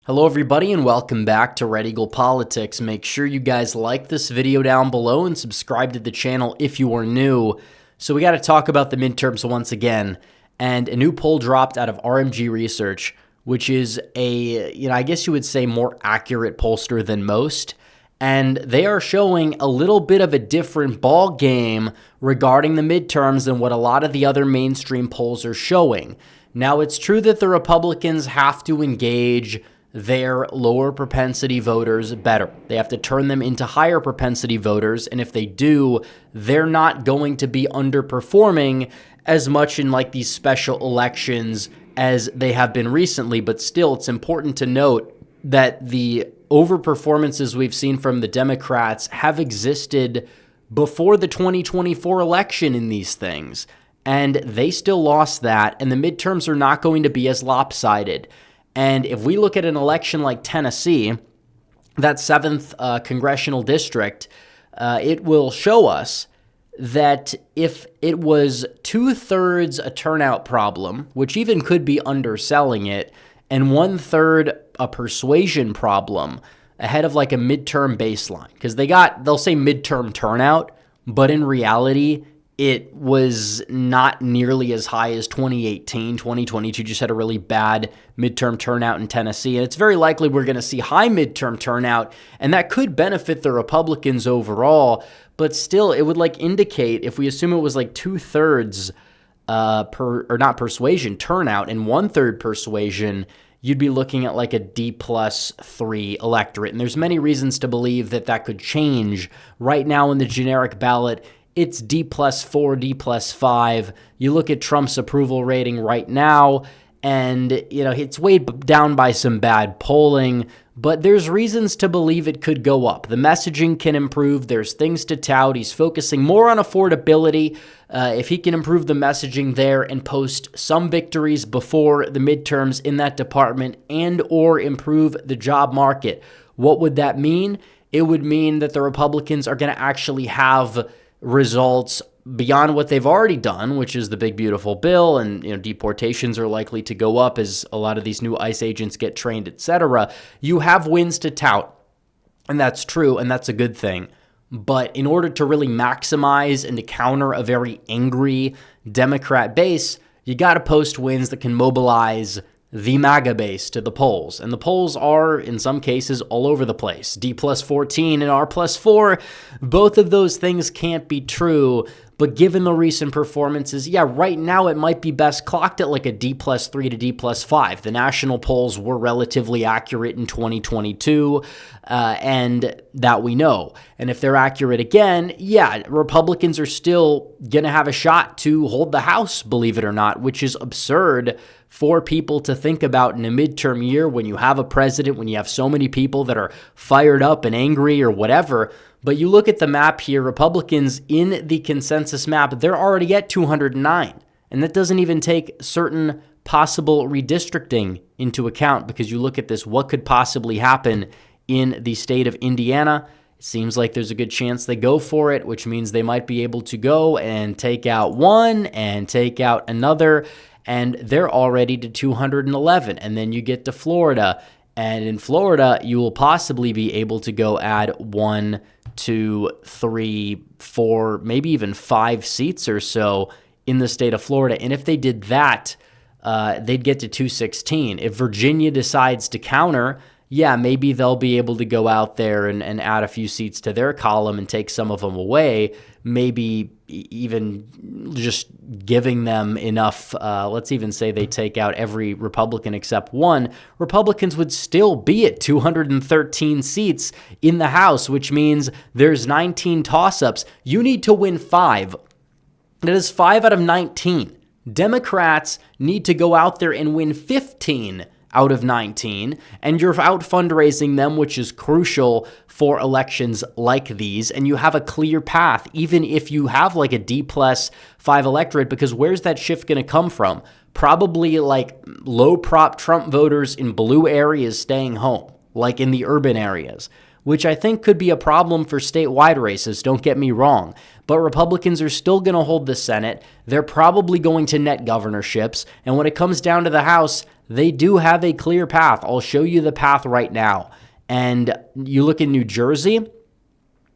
Hello everybody and welcome back to Red Eagle Politics. Make sure you guys like this video down below and subscribe to the channel if you are new. So we got to talk about the midterms once again, and a new poll dropped out of RMG Research, which is I guess you would say more accurate pollster than most. And they are showing a little bit of a different ball game regarding the midterms than what a lot of the other mainstream polls are showing. Now, it's true that the Republicans have to engage their lower propensity voters better. They have to turn them into higher propensity voters, and if they do, they're not going to be underperforming as much in like these special elections as they have been recently. But still, it's important to note that the overperformances we've seen from the Democrats have existed before the 2024 election in these things, and they still lost that, and the midterms are not going to be as lopsided. And if we look at an election like Tennessee, that 7th congressional district, it will show us that if it was 2/3 a turnout problem, which even could be underselling it, and 1/3 a persuasion problem ahead of like a midterm baseline, because they'll say midterm turnout, but in reality, it was not nearly as high as 2018. 2022 just had a really bad midterm turnout in Tennessee. And it's very likely we're going to see high midterm turnout, and that could benefit the Republicans overall. But still, it would indicate, if we assume it was like 2/3 not persuasion, turnout, and 1/3 persuasion, you'd be looking at like a D+3 electorate. And there's many reasons to believe that that could change. Right now in the generic ballot, it's D+4, D+5. You look at Trump's approval rating right now, and it's weighed down by some bad polling, but there's reasons to believe it could go up. The messaging can improve. There's things to tout. He's focusing more on affordability. If he can improve the messaging there and post some victories before the midterms in that department, and or improve the job market, what would that mean? It would mean that the Republicans are going to actually have results beyond what they've already done, which is the big beautiful bill, and deportations are likely to go up as a lot of these new ICE agents get trained, etc. You have wins to tout, and that's true, and that's a good thing. But in order to really maximize and to counter a very angry Democrat base, you got to post wins that can mobilize the MAGA base to the polls. And the polls are, in some cases, all over the place. D+14 and R+4, both of those things can't be true. But given the recent performances, right now it might be best clocked at like a D+3 to D+5. The national polls were relatively accurate in 2022, and that we know. And if they're accurate again, Republicans are still going to have a shot to hold the House, believe it or not, which is absurd for people to think about in a midterm year when you have a president, when you have so many people that are fired up and angry or whatever. But you look at the map here, Republicans in the consensus map, they're already at 209. And that doesn't even take certain possible redistricting into account, because you look at this, what could possibly happen in the state of Indiana? It seems like there's a good chance they go for it, which means they might be able to go and take out one and take out another, and they're already to 211. And then you get to Florida, and in Florida, you will possibly be able to go add 1, 2, 3, 4, maybe even 5 seats or so in the state of Florida. And if they did that, they'd get to 216. If Virginia decides to counter, maybe they'll be able to go out there and add a few seats to their column and take some of them away, maybe even just giving them enough. Let's even say they take out every Republican except one. Republicans would still be at 213 seats in the House, which means there's 19 toss-ups. You need to win 5. That is 5 out of 19. Democrats need to go out there and win 15 out of 19, and you're out fundraising them, which is crucial for elections like these, and you have a clear path, even if you have like a D+5 electorate, because where's that shift going to come from? Probably like low prop Trump voters in blue areas staying home, like in the urban areas. which I think could be a problem for statewide races, don't get me wrong. But Republicans are still going to hold the Senate. They're probably going to net governorships. And when it comes down to the House, they do have a clear path. I'll show you the path right now. And you look in New Jersey,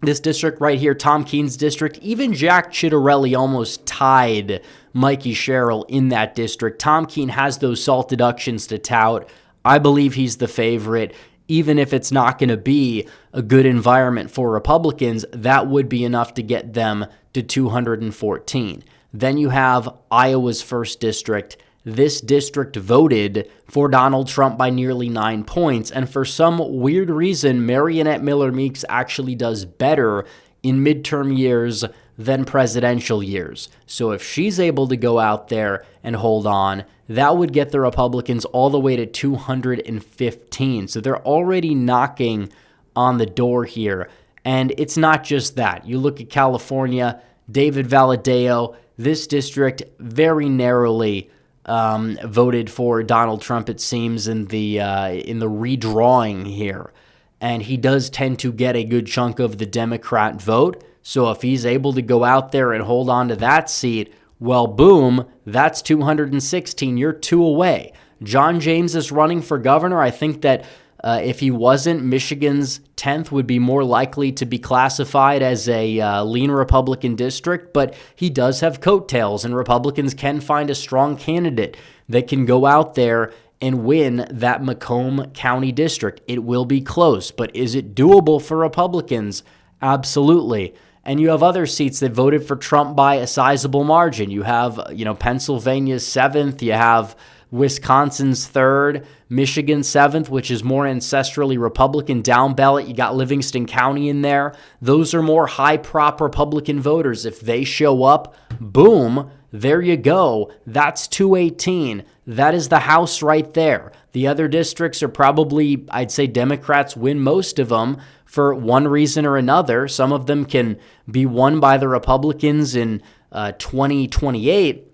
this district right here, Tom Keene's district, even Jack Ciattarelli almost tied Mikey Sherrill in that district. Tom Keene has those SALT deductions to tout. I believe he's the favorite. Even if it's not going to be a good environment for Republicans, that would be enough to get them to 214. Then you have Iowa's 1st district. This district voted for Donald Trump by nearly 9 points, and for some weird reason, Marionette Miller Meeks actually does better in midterm years than presidential years. So if she's able to go out there and hold on, that would get the Republicans all the way to 215. So they're already knocking on the door here. And it's not just that. You look at California, David Valadao, this district very narrowly voted for Donald Trump, it seems, in the redrawing here. And he does tend to get a good chunk of the Democrat vote. So if he's able to go out there and hold on to that seat, well, boom, that's 216. You're 2 away. John James is running for governor. I think that if he wasn't, Michigan's 10th would be more likely to be classified as a lean Republican district, but he does have coattails, and Republicans can find a strong candidate that can go out there and win that Macomb County district. It will be close, but is it doable for Republicans? Absolutely. And you have other seats that voted for Trump by a sizable margin. You have, Pennsylvania's 7th. You have Wisconsin's 3rd, Michigan's 7th, which is more ancestrally Republican down ballot. You got Livingston County in there. Those are more high prop Republican voters. If they show up, boom, there you go. That's 218. That is the House right there. The other districts are probably, I'd say Democrats win most of them for one reason or another. Some of them can be won by the Republicans in 2028.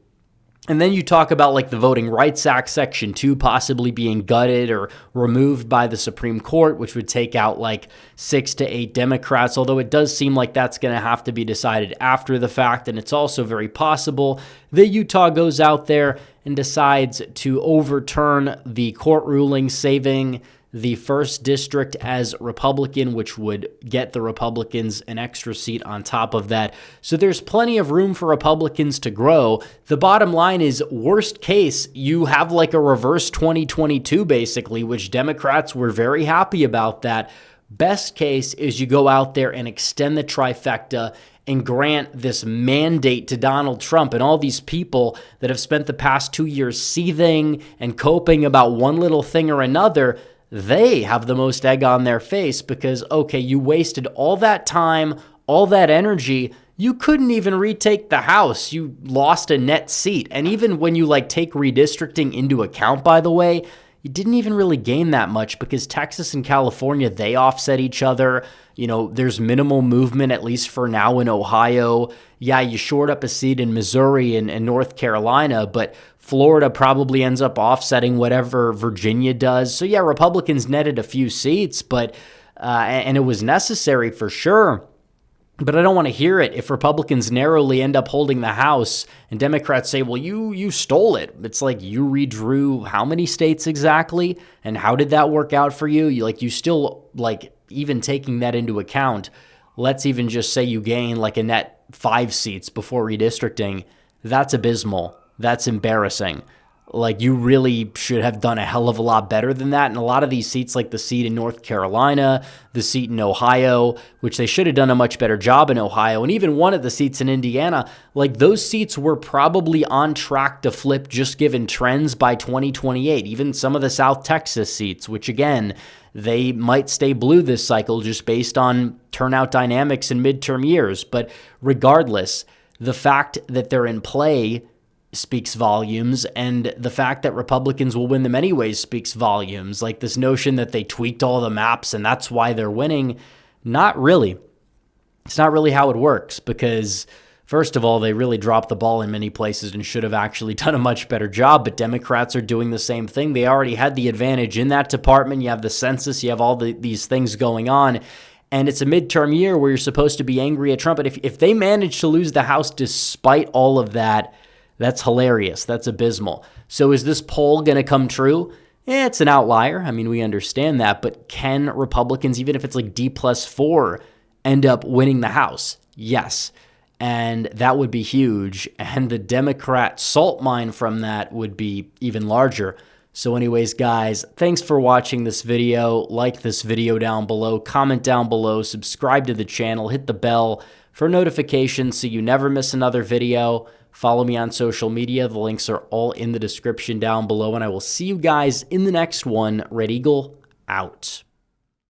And then you talk about like the Voting Rights Act Section 2 possibly being gutted or removed by the Supreme Court, which would take out like 6 to 8 Democrats, although it does seem like that's going to have to be decided after the fact. And it's also very possible that Utah goes out there and decides to overturn the court ruling, saving the 1st district as Republican, which would get the Republicans an extra seat on top of that. So there's plenty of room for Republicans to grow. The bottom line is, worst case, you have like a reverse 2022 basically, which Democrats were very happy about that. Best case is you go out there and extend the trifecta and grant this mandate to Donald Trump and all these people that have spent the past 2 years seething and coping about one little thing or another. They have the most egg on their face because, okay, you wasted all that time, all that energy. You couldn't even retake the House. You lost a net seat. And even when you take redistricting into account, by the way, you didn't even really gain that much because Texas and California, they offset each other. There's minimal movement, at least for now, in Ohio. Yeah, you shored up a seat in Missouri and North Carolina, but Florida probably ends up offsetting whatever Virginia does. So yeah, Republicans netted a few seats, but and it was necessary for sure. But I don't want to hear it if Republicans narrowly end up holding the House and Democrats say, well, you stole it. It's like, you redrew how many states exactly? And how did that work out for you? You still, even taking that into account, let's even just say you gain a net 5 seats before redistricting. That's abysmal. That's embarrassing. You really should have done a hell of a lot better than that. And a lot of these seats, like the seat in North Carolina, the seat in Ohio, which they should have done a much better job in Ohio, and even one of the seats in Indiana, those seats were probably on track to flip just given trends by 2028. Even some of the South Texas seats, which again, they might stay blue this cycle just based on turnout dynamics in midterm years. But regardless, the fact that they're in play speaks volumes, and the fact that Republicans will win them anyways speaks volumes. This notion that they tweaked all the maps and that's why they're winning, not really. It's not really how it works, because First of all, they really dropped the ball in many places and should have actually done a much better job, but Democrats are doing the same thing. They already had the advantage in that department. You have the census, you have all these things going on, and it's a midterm year where you're supposed to be angry at Trump. But if they manage to lose the House despite all of that, that's hilarious. That's abysmal. So is this poll going to come true? It's an outlier. I mean, we understand that, but can Republicans, even if it's like D+4, end up winning the House? Yes. And that would be huge. And the Democrat salt mine from that would be even larger. So anyways, guys, thanks for watching this video. Like this video down below, comment down below, subscribe to the channel, hit the bell for notifications so you never miss another video. Follow me on social media. The links are all in the description down below. And I will see you guys in the next one. Red Eagle out.